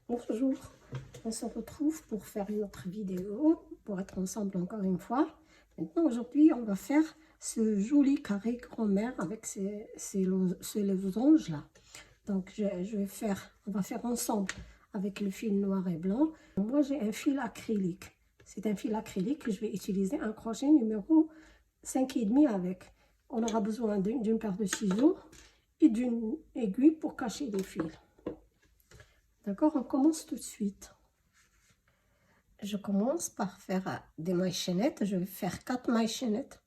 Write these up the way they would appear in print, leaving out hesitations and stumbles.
Bonjour, on se retrouve pour faire une autre vidéo, pour être ensemble encore une fois. Maintenant, aujourd'hui, on va faire ce joli carré grand-mère avec ces losanges là. Donc, on va faire ensemble avec le fil noir et blanc. Moi, j'ai un fil acrylique. C'est un fil acrylique que je vais utiliser un crochet numéro 5,5 avec. On aura besoin d'une paire de ciseaux et d'une aiguille pour cacher les fils. D'accord, on commence tout de suite. Je commence par faire des mailles chaînettes. Je vais faire 4 mailles chaînettes.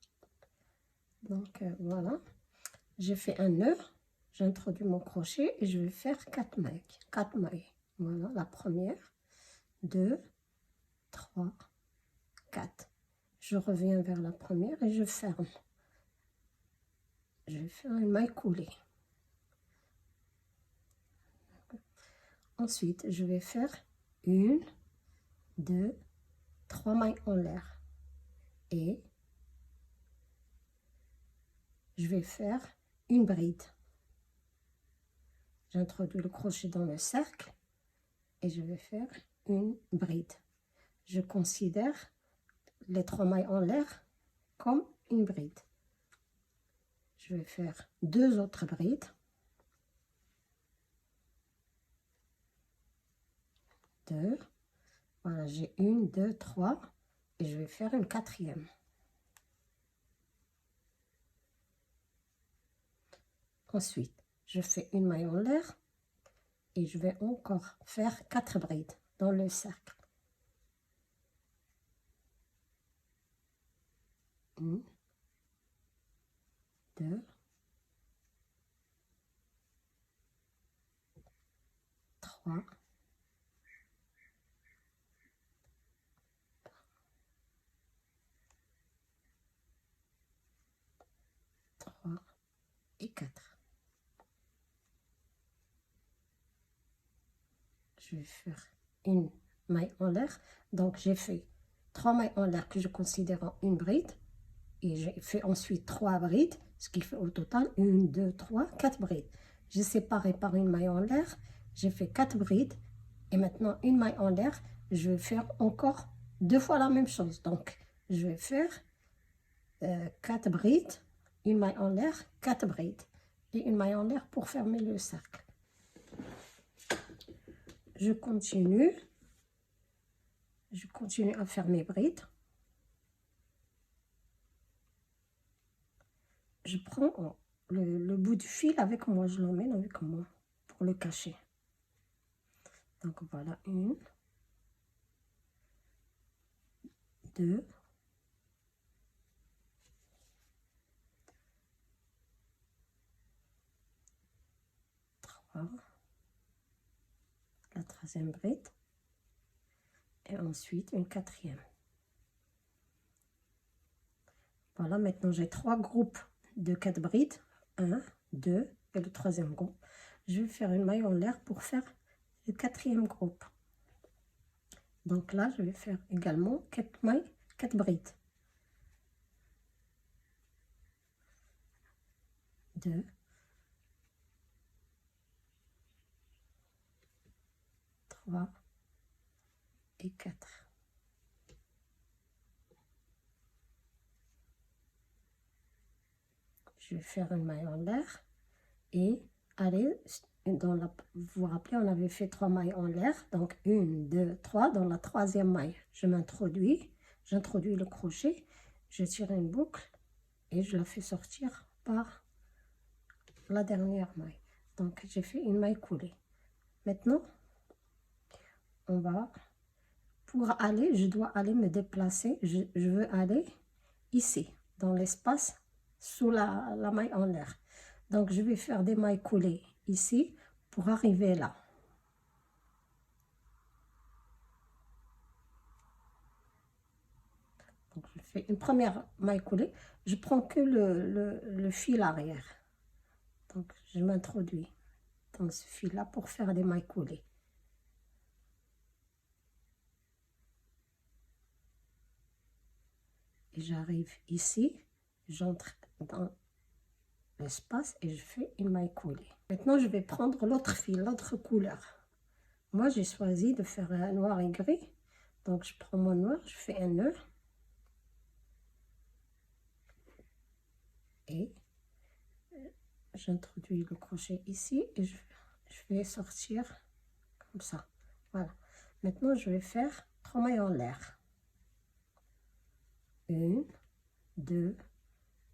Donc voilà, j'ai fait un nœud, j'introduis mon crochet et je vais faire 4 mailles. 4 mailles. Voilà, la première, 2, 3, 4. Je reviens vers la première et je ferme. Je vais faire une maille coulée. Ensuite, je vais faire 1, 2, 3 mailles en l'air et je vais faire une bride. J'introduis le crochet dans le cercle et je vais faire une bride. Je considère les 3 mailles en l'air comme une bride. Je vais faire 2 autres brides. 2. Voilà, j'ai 1, 2, 3 et je vais faire une 4e. Ensuite, je fais une maille en l'air et je vais encore faire 4 brides dans le cercle. 1, 2, 3, 3 et 4. Je vais faire une maille en l'air. Donc, j'ai fait 3 mailles en l'air que je considère en une bride. Et j'ai fait ensuite 3 brides, ce qui fait au total 1, 2, 3, 4 brides. J'ai séparé par une maille en l'air. J'ai fait 4 brides. Et maintenant, une maille en l'air, je vais faire encore 2 fois la même chose. Donc, je vais faire 4 brides, une maille en l'air, 4 brides. Et une maille en l'air pour fermer le cercle. Je continue à faire mes brides. Je prends le bout du fil avec moi, je l'emmène avec moi pour le cacher. Donc voilà, 1, 2, 3, la 3e bride et ensuite une 4e. Voilà, maintenant j'ai 3 groupes de 4 brides, 1, 2 et le 3e groupe. Je vais faire une maille en l'air pour faire le 4e groupe. Donc là, je vais faire également 4 mailles, 4 brides. 2, 3 et 4. Je vais faire une maille en l'air et aller dans la... Vous vous rappelez, on avait fait 3 mailles en l'air, donc 1, 2, 3. Dans la 3e maille, j'introduis le crochet, je tire une boucle et je la fais sortir par la dernière maille. Donc j'ai fait une maille coulée. Maintenant, on va, pour aller, je dois aller me déplacer, je veux aller ici, dans l'espace sous la maille en l'air. Donc je vais faire des mailles coulées ici pour arriver là. Donc je fais une première maille coulée, je prends que le fil arrière. Donc je m'introduis dans ce fil là pour faire des mailles coulées. Et j'arrive ici, j'entre dans l'espace et je fais une maille coulée. Maintenant je vais prendre l'autre fil, l'autre couleur. Moi, j'ai choisi de faire un noir et gris. Donc, je prends mon noir, je fais un nœud. Et j'introduis le crochet ici et je vais sortir comme ça. Voilà. Maintenant, je vais faire 3 mailles en l'air. 1, 2,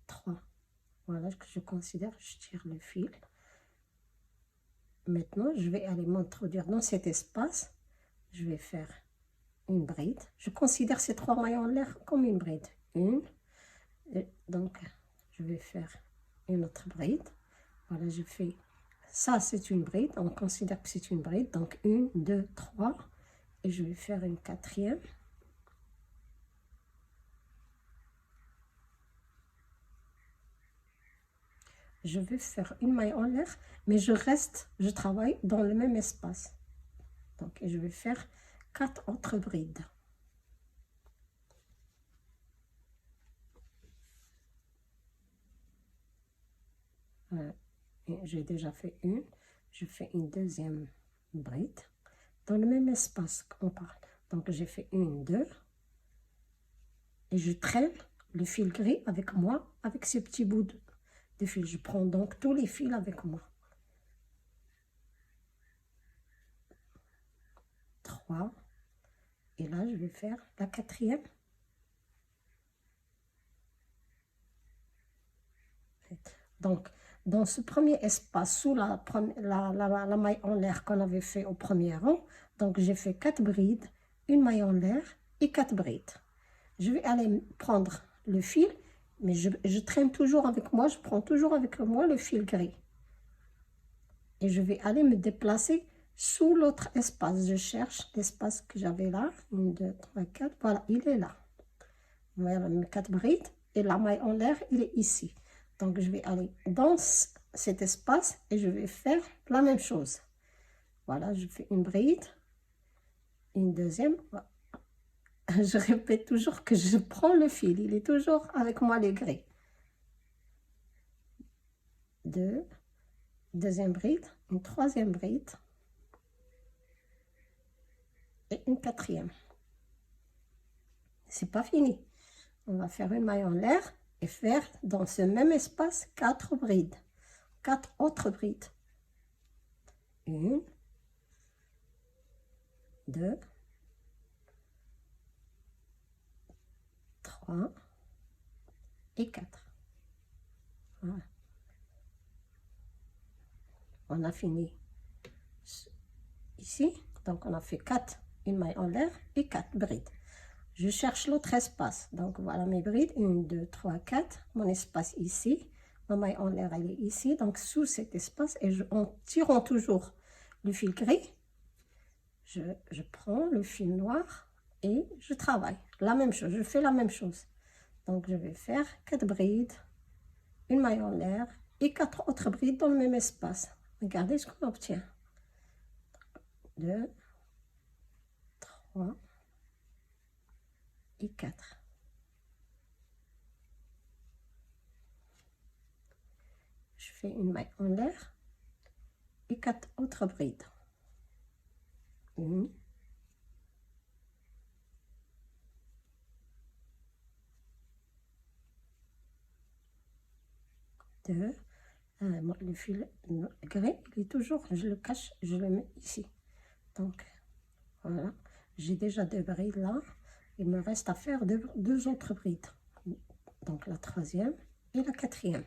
3. Voilà ce que je considère. Je tire le fil. Maintenant, je vais aller m'introduire dans cet espace. Je vais faire une bride. Je considère ces 3 mailles en l'air comme une bride. Une. Et donc, je vais faire une autre bride. Voilà, je fais ça, c'est une bride. On considère que c'est une bride. Donc, 1, 2, 3. Et je vais faire une quatrième. Je vais faire une maille en l'air, mais je travaille dans le même espace. Donc, je vais faire 4 autres brides. J'ai déjà fait une. Je fais une deuxième bride dans le même espace qu'on parle. Donc, j'ai fait une, deux. Et je traîne le fil gris avec moi, avec ce petit bout de fil. Je prends donc tous les fils avec moi. 3. Et là, je vais faire la quatrième. Donc, dans ce premier espace, sous la maille en l'air qu'on avait fait au premier rang, donc j'ai fait 4 brides, une maille en l'air et 4 brides. Je vais aller prendre le fil, mais je traîne toujours avec moi, je prends toujours avec moi le fil gris. Et je vais aller me déplacer sous l'autre espace. Je cherche l'espace que j'avais là. 1, 2, 3, 4. Voilà, il est là. Voilà mes 4 brides. Et la maille en l'air, il est ici. Donc, je vais aller dans cet espace et je vais faire la même chose. Voilà, je fais une bride, une deuxième. Je répète toujours que je prends le fil. Il est toujours avec moi le gris. 2, deuxième bride, une troisième bride et une quatrième. C'est pas fini. On va faire une maille en l'air et faire dans ce même espace 4 brides. 4 autres brides. 1, 2, 3 et 4. Voilà. On a fini ici. Donc, on a fait 4, une maille en l'air et 4 brides. Je cherche l'autre espace. Donc, voilà mes brides. 1, 2, 3, 4. Mon espace ici. Ma maille en l'air, elle est ici. Donc, sous cet espace, et en tirant toujours le fil gris, je prends le fil noir et je travaille. La même chose, je fais la même chose. Donc, je vais faire 4 brides, une maille en l'air et 4 autres brides dans le même espace. Regardez ce qu'on obtient. 2, 3 et 4. Je fais une maille en l'air et 4 autres brides. 1, 2. Le fil gris, il est toujours, je le cache, je le mets ici. Donc, voilà. J'ai déjà 2 brides là. Il me reste à faire 2 autres brides. Donc, la troisième et la quatrième.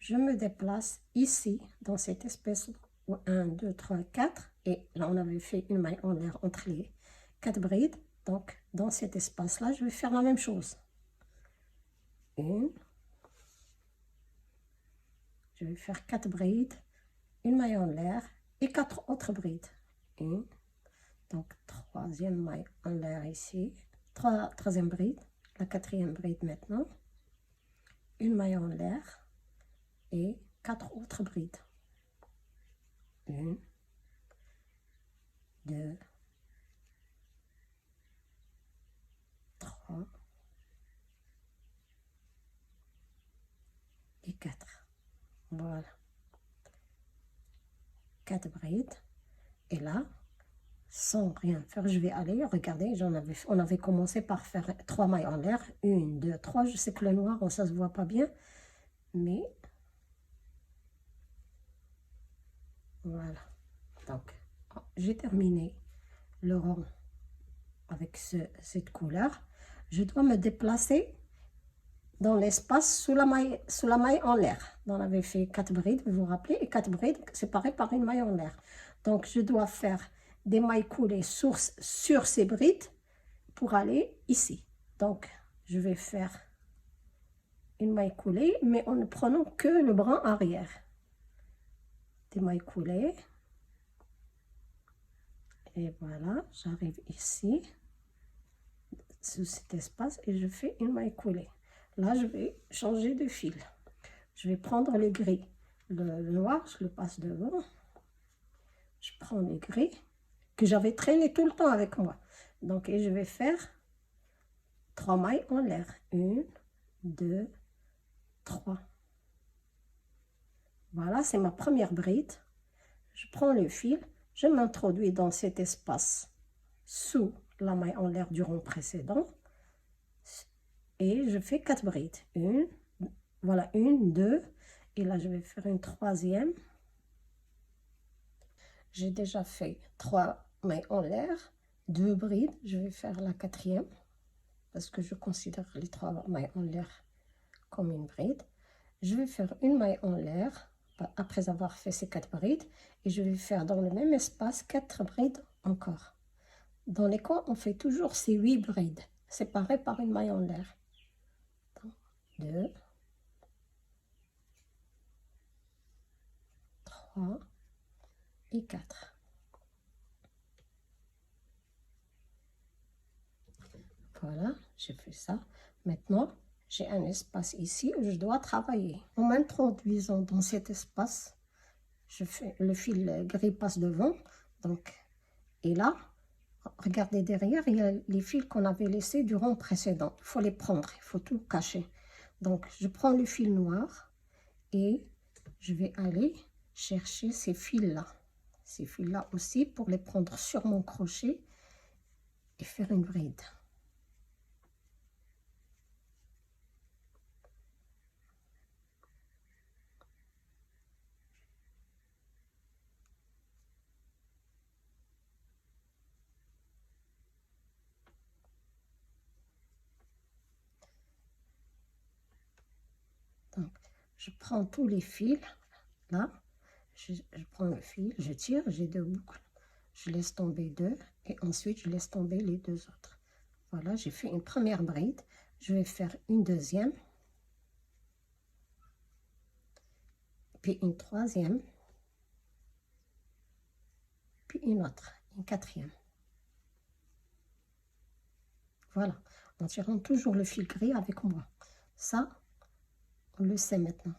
Je me déplace ici, dans cette espèce où 1, 2, 3, 4. Et là, on avait fait une maille en l'air entre les 4 brides. Donc, dans cet espace-là, je vais faire la même chose. Je vais faire 4 brides, une maille en l'air et 4 autres brides. Donc, troisième maille en l'air ici. Troisième bride, la quatrième bride maintenant. Une maille en l'air et 4 autres brides. 1, 2, 3 et 4. Voilà. 4 brides. Et là, sans rien faire, je vais aller, regardez, on avait commencé par faire 3 mailles en l'air, 1, 2, 3, je sais que le noir, ça se voit pas bien, mais voilà, donc j'ai terminé le rang avec cette couleur. Je dois me déplacer dans l'espace sous la maille en l'air. On avait fait 4 brides, vous vous rappelez, et 4 brides séparées par une maille en l'air. Donc je dois faire des mailles coulées sur ces brides pour aller ici. Donc je vais faire une maille coulée, mais en ne prenant que le brin arrière. Des mailles coulées. Et voilà, j'arrive ici, sous cet espace, et je fais une maille coulée. Là, je vais changer de fil. Je vais prendre le gris. Le noir, je le passe devant. Je prends le gris que j'avais traîné tout le temps avec moi. Donc, et je vais faire 3 mailles en l'air. 1, 2, 3. Voilà, c'est ma première bride. Je prends le fil, je m'introduis dans cet espace sous la maille en l'air du rond précédent et je fais 4 brides. Voilà, 1, 2, et là je vais faire une troisième. J'ai déjà fait 3 mailles en l'air, 2 brides, je vais faire la 4e parce que je considère les 3 mailles en l'air comme une bride. Je vais faire une maille en l'air après avoir fait ces 4 brides et je vais faire dans le même espace 4 brides encore. Dans les coins, on fait toujours ces 8 brides séparées par une maille en l'air. 2, 3 et 4. Voilà, j'ai fait ça. Maintenant, j'ai un espace ici où je dois travailler. En m'introduisant dans cet espace, je fais le fil gris passe devant. Donc, et là, regardez derrière, il y a les fils qu'on avait laissés du rang précédent. Il faut les prendre, il faut tout cacher. Donc, je prends le fil noir et je vais aller chercher ces fils-là. Ces fils-là aussi pour les prendre sur mon crochet et faire une bride. Donc, je prends tous les fils, là, je prends le fil, je tire, j'ai 2 boucles, je laisse tomber 2 et ensuite je laisse tomber les 2 autres. Voilà, j'ai fait une première bride, je vais faire une deuxième, puis une troisième, puis une autre, une quatrième. Voilà, en tirant toujours le fil gris avec moi. Ça, on le sait maintenant.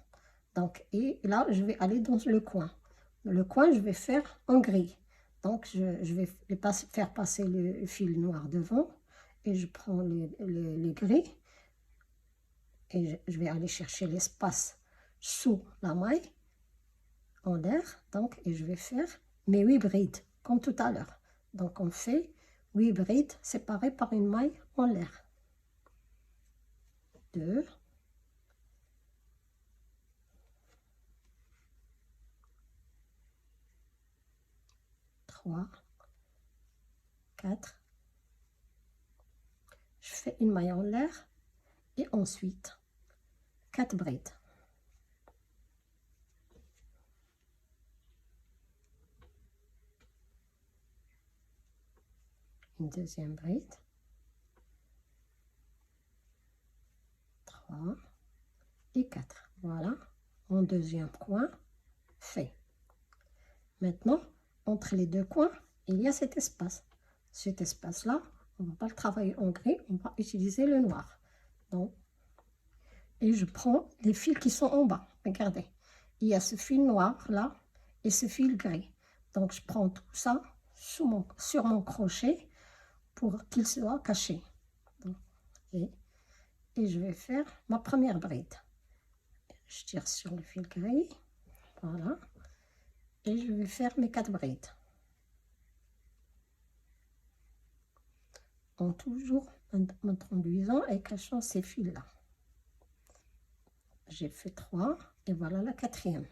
Donc, et là, je vais aller dans le coin. Le coin, je vais faire en gris. Donc, je vais faire passer le fil noir devant et je prends le gris et je vais aller chercher l'espace sous la maille en l'air. Donc, et je vais faire mes 8 brides, comme tout à l'heure. Donc, on fait 8 brides séparées par une maille en l'air. 2, 3, 4. Je fais une maille en l'air et ensuite 4 brides. Une deuxième bride. 3 et 4. Voilà, mon deuxième coin fait. Maintenant, entre les deux coins, il y a cet espace. Cet espace-là, on ne va pas le travailler en gris, on va utiliser le noir. Donc, et je prends les fils qui sont en bas. Regardez, il y a ce fil noir là et ce fil gris. Donc, je prends tout ça sur mon crochet pour qu'il soit caché. Donc, et je vais faire ma première bride. Je tire sur le fil gris, voilà, et je vais faire mes 4 brides. En toujours m'introduisant et cachant ces fils là. J'ai fait 3 et voilà la 4e.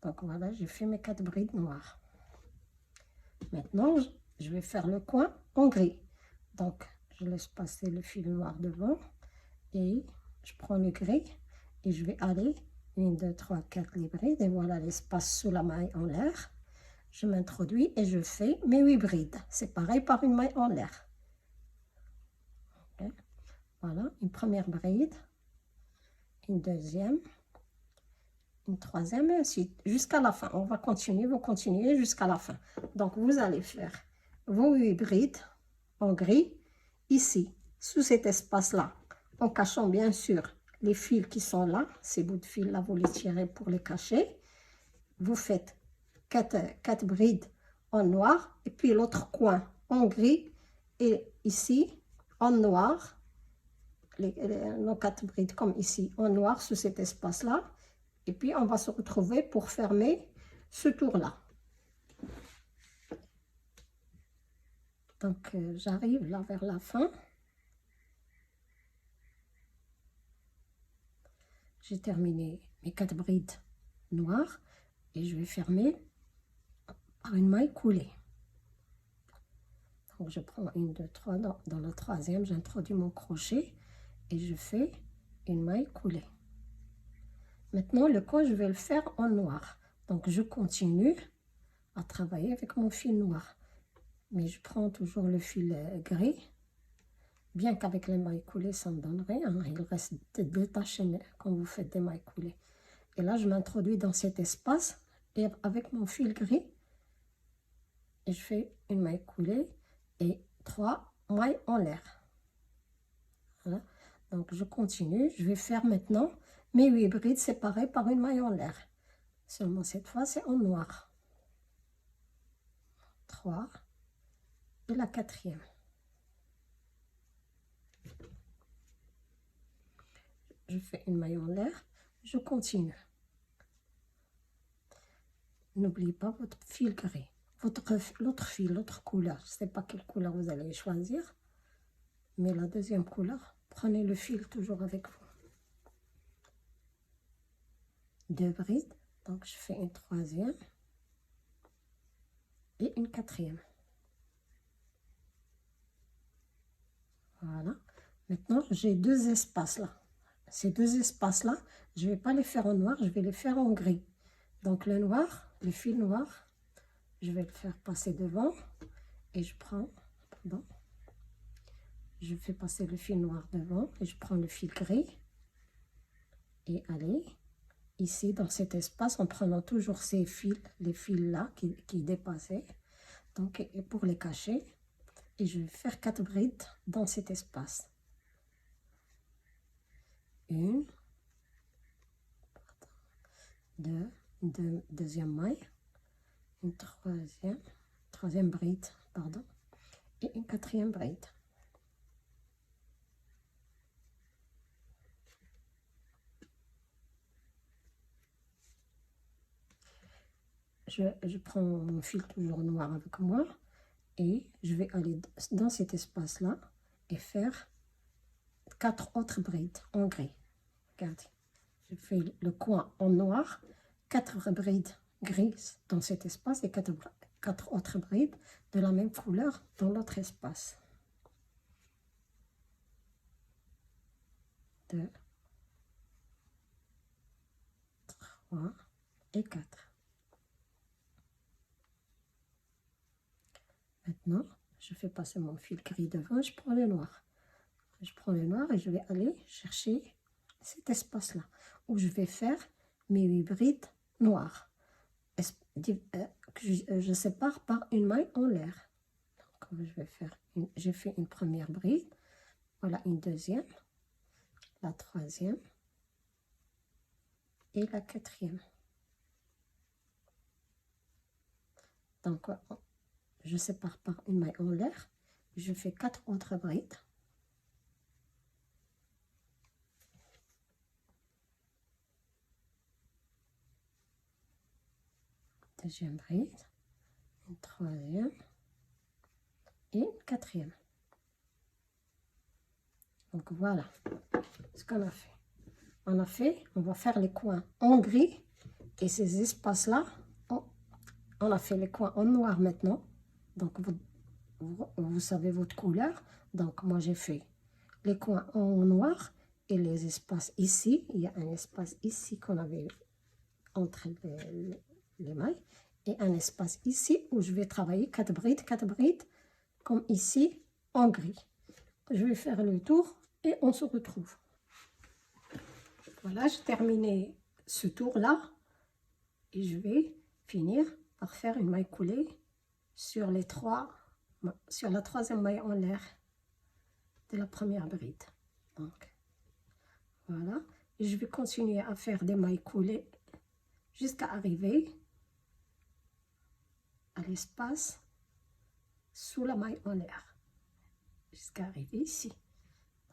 Donc voilà, j'ai fait mes 4 brides noires. Maintenant, je vais faire le coin en gris. Donc, je laisse passer le fil noir devant et je prends le gris et je vais aller 1, 2, 3, 4 les brides et voilà l'espace sous la maille en l'air. Je m'introduis et je fais mes 8 brides. C'est pareil par une maille en l'air. Okay. Voilà, une première bride, une deuxième, une troisième et ainsi jusqu'à la fin. On va continuer, vous continuez jusqu'à la fin. Donc, vous allez faire vos 8 brides en gris ici, sous cet espace-là, en cachant bien sûr les fils qui sont là. Ces bouts de fil-là, vous les tirez pour les cacher. Vous faites 4 brides en noir et puis l'autre coin en gris et ici en noir. Nos 4 brides comme ici en noir sous cet espace-là. Et puis, on va se retrouver pour fermer ce tour-là. Donc, j'arrive là vers la fin. J'ai terminé mes 4 brides noires et je vais fermer par une maille coulée. Donc, je prends 1, 2, 3. Dans la troisième, j'introduis mon crochet et je fais une maille coulée. Maintenant, le coin, je vais le faire en noir. Donc, je continue à travailler avec mon fil noir. Mais je prends toujours le fil gris. Bien qu'avec les mailles coulées, ça ne donne rien. Il reste détaché quand vous faites des mailles coulées. Et là, je m'introduis dans cet espace et avec mon fil gris, et je fais une maille coulée et 3 mailles en l'air. Voilà. Donc, je continue. Je vais faire maintenant mes 8 brides séparées par une maille en l'air. Seulement cette fois, c'est en noir. 3 et la 4e. Je fais une maille en l'air. Je continue. N'oubliez pas votre fil gris. L'autre fil, l'autre couleur. Je ne sais pas quelle couleur vous allez choisir. Mais la deuxième couleur, prenez le fil toujours avec vous. 2 brides. Donc, je fais une troisième et une 4e. Voilà. Maintenant, j'ai 2 espaces là. Ces 2 espaces-là, je ne vais pas les faire en noir, je vais les faire en gris. Donc, le noir, le fil noir, je vais le faire passer devant et je prends, pardon, je fais passer le fil noir devant et je prends le fil gris et allez, ici dans cet espace, en prenant toujours ces fils, les fils là qui dépassaient, donc et pour les cacher, et je vais faire 4 brides dans cet espace. Une, deuxième maille, une troisième bride, pardon, et une 4e bride. Je prends mon fil toujours noir avec moi et je vais aller dans cet espace-là et faire 4 autres brides en gris. Regardez, je fais le coin en noir, 4 brides grises dans cet espace et 4 autres brides de la même couleur dans l'autre espace. 2, 3 et 4. Maintenant, je fais passer mon fil gris devant, je prends le noir. Je prends le noir et je vais aller chercher cet espace-là où je vais faire mes 8 brides noires. Je sépare par une maille en l'air. Donc, je vais faire j'ai fait une première bride, voilà une deuxième, la troisième et la 4e. Donc, je sépare par une maille en l'air, je fais 4 autres brides. deuxième bride, une troisième et une quatrième. Donc voilà ce qu'on a fait. On va faire les coins en gris et ces espaces-là, on a fait les coins en noir maintenant. Donc vous savez votre couleur. Donc moi j'ai fait les coins en noir et les espaces ici. Il y a un espace ici qu'on avait entre les mailles et un espace ici où je vais travailler 4 brides comme ici en gris. Je vais faire le tour et on se retrouve. Voilà, j'ai terminé ce tour là et je vais finir par faire une maille coulée sur la troisième maille en l'air de la première bride. Donc voilà, et je vais continuer à faire des mailles coulées jusqu'à arriver à l'espace sous la maille en l'air, jusqu'à arriver ici.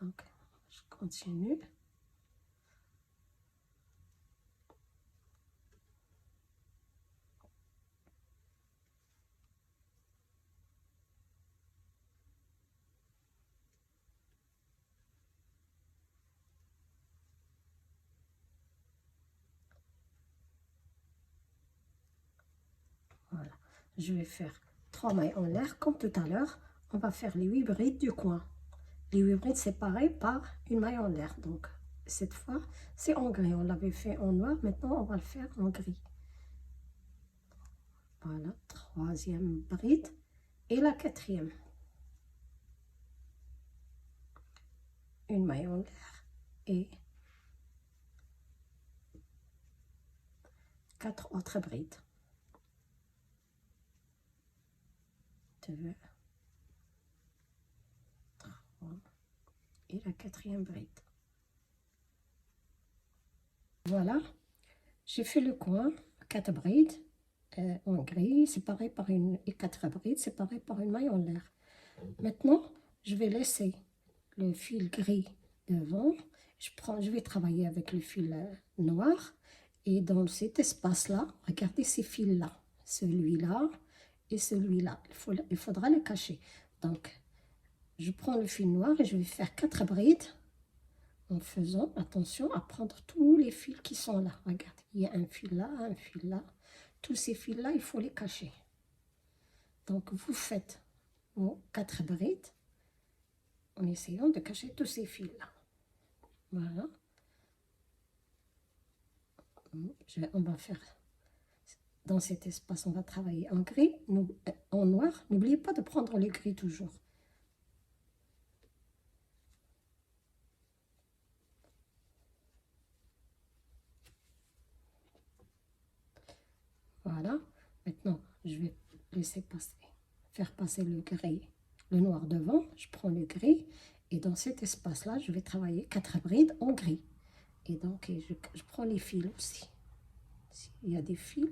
Donc je continue. Voilà, je vais faire 3 mailles en l'air comme tout à l'heure. On va faire les 8 brides du coin. Les 8 brides séparées par une maille en l'air. Donc cette fois c'est en gris. On l'avait fait en noir, maintenant on va le faire en gris. Voilà, troisième bride et la quatrième. Une maille en l'air et 4 autres brides. 2, 3 et la quatrième bride. Voilà, j'ai fait le coin, 4 brides en gris, séparées par et 4 brides séparées par une maille en l'air. Maintenant, je vais laisser le fil gris devant. Je vais travailler avec le fil noir. Et dans cet espace-là, regardez ces fils-là. Celui-là et celui-là. Il faudra les cacher. Donc, je prends le fil noir et je vais faire 4 brides en faisant attention à prendre tous les fils qui sont là. Regardez, il y a un fil là, un fil là. Tous ces fils-là, il faut les cacher. Donc, vous faites vos 4 brides en essayant de cacher tous ces fils-là. Voilà. On va faire dans cet espace, on va travailler en gris, en noir. N'oubliez pas de prendre le gris toujours. Voilà. Maintenant, je vais laisser faire passer le gris, le noir devant. Je prends le gris et dans cet espace-là, je vais travailler 4 brides en gris. Et donc, je prends les fils aussi. Il y a des fils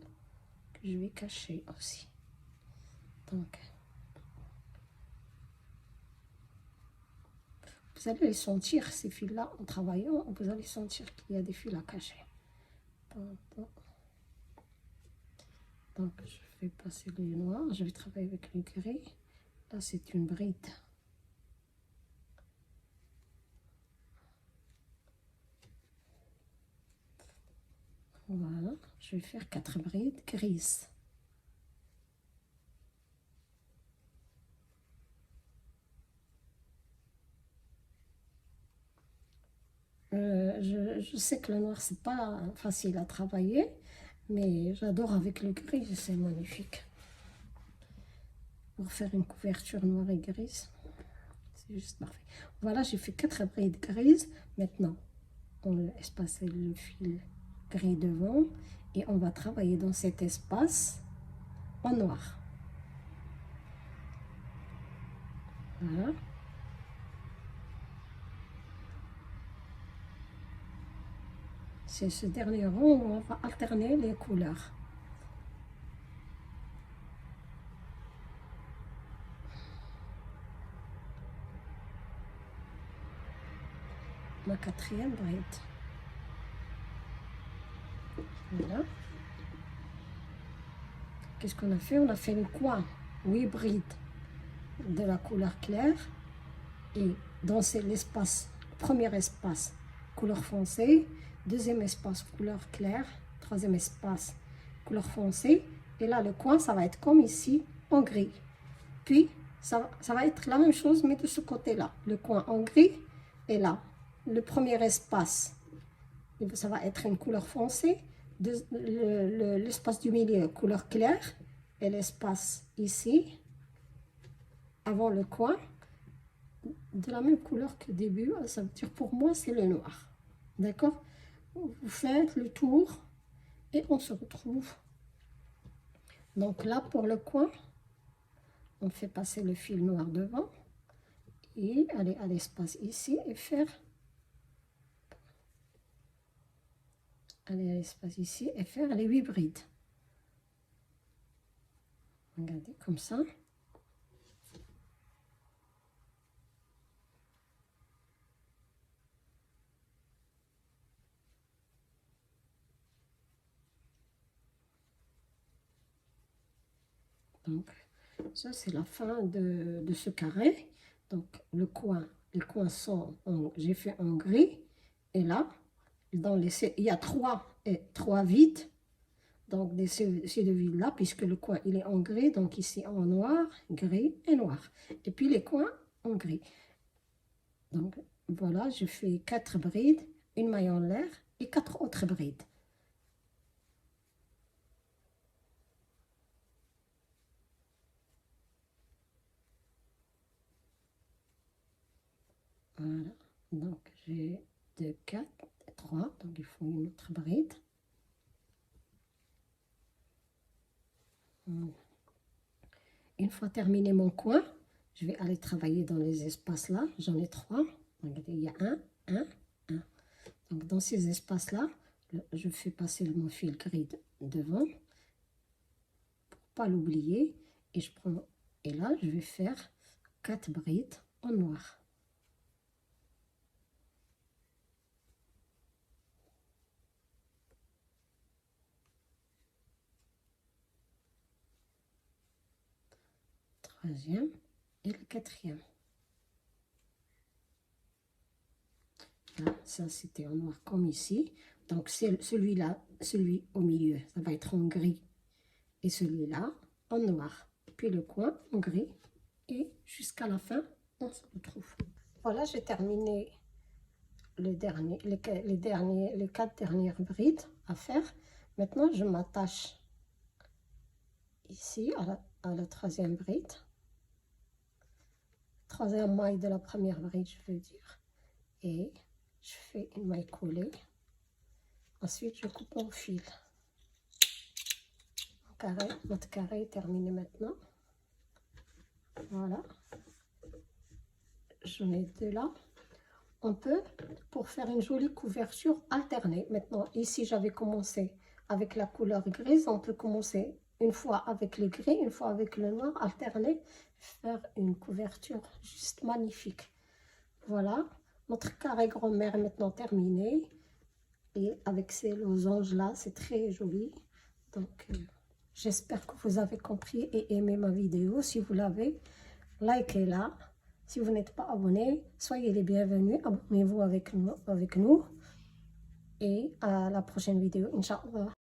que je vais cacher aussi. Donc, vous allez les sentir, ces fils-là, en travaillant, vous allez sentir qu'il y a des fils à cacher. Donc, je vais passer le noir, je vais travailler avec le gris. Là, c'est une bride. Voilà, je vais faire 4 brides grises. Je sais que le noir, c'est pas facile à travailler, mais j'adore avec le gris, c'est magnifique. Pour faire une couverture noire et grise, c'est juste parfait. Voilà, j'ai fait 4 brides grises. Maintenant, on laisse passer le fil gris devant et on va travailler dans cet espace en noir. Voilà. C'est ce dernier rang où on va alterner les couleurs. Ma quatrième bride. Voilà. qu'est-ce qu'on a fait? On a fait le coin 8 brides de la couleur claire. Et dans l'espace, premier espace, couleur foncée. Deuxième espace, couleur claire. Troisième espace, couleur foncée. Et là, le coin, ça va être comme ici, en gris. Puis, ça va être la même chose, mais de ce côté-là. Le coin en gris. Et là, le premier espace, ça va être une couleur foncée. L'espace du milieu, couleur claire. Et l'espace ici, avant le coin, de la même couleur que début. Ça veut dire pour moi, c'est le noir. D'accord? Vous faites le tour et on se retrouve. Donc là, pour le coin, on fait passer le fil noir devant et aller à l'espace ici et faire. Aller à l'espace ici et faire les 8 brides. Regardez comme ça. Donc, ça, c'est la fin de ce carré. Donc, les coins sont, j'ai fait en gris. Et là, il y a 3 vides. Donc, ces 2 vides-là, puisque le coin, il est en gris. Donc, ici, en noir, gris et noir. Et puis, les coins en gris. Donc, voilà, je fais 4 brides, une maille en l'air et 4 autres brides. Voilà, donc j'ai 2, 4, 3, donc il faut une autre bride. Une fois terminé mon coin, je vais aller travailler dans les espaces là. J'en ai 3. Regardez, il y a 1, 1, 1. Donc dans ces espaces là, je fais passer mon fil gris devant pour pas l'oublier. Et je prends, et là je vais faire 4 brides en noir. Troisième et le quatrième. Là, ça c'était en noir comme ici. Donc c'est celui-là, celui au milieu, ça va être en gris. Et celui-là en noir. Puis le coin en gris. Et jusqu'à la fin, on se retrouve. Voilà, j'ai terminé les 4 dernières brides à faire. Maintenant, je m'attache ici à la troisième bride. Troisième maille de la première bride, je veux dire. Et je fais une maille collée. Ensuite, je coupe mon fil. Notre carré est terminé maintenant. Voilà. J'en ai 2 là. On peut, pour faire une jolie couverture, alterner. Maintenant, ici, j'avais commencé avec la couleur grise. On peut commencer une fois avec le gris, une fois avec le noir, alterner, faire une couverture juste magnifique. Voilà, notre carré grand-mère est maintenant terminé. Et avec ces losanges-là, c'est très joli. Donc, j'espère que vous avez compris et aimé ma vidéo. Si vous l'avez, likez-la. Si vous n'êtes pas abonné, soyez les bienvenus. Abonnez-vous avec nous. Et à la prochaine vidéo, Inch'Allah.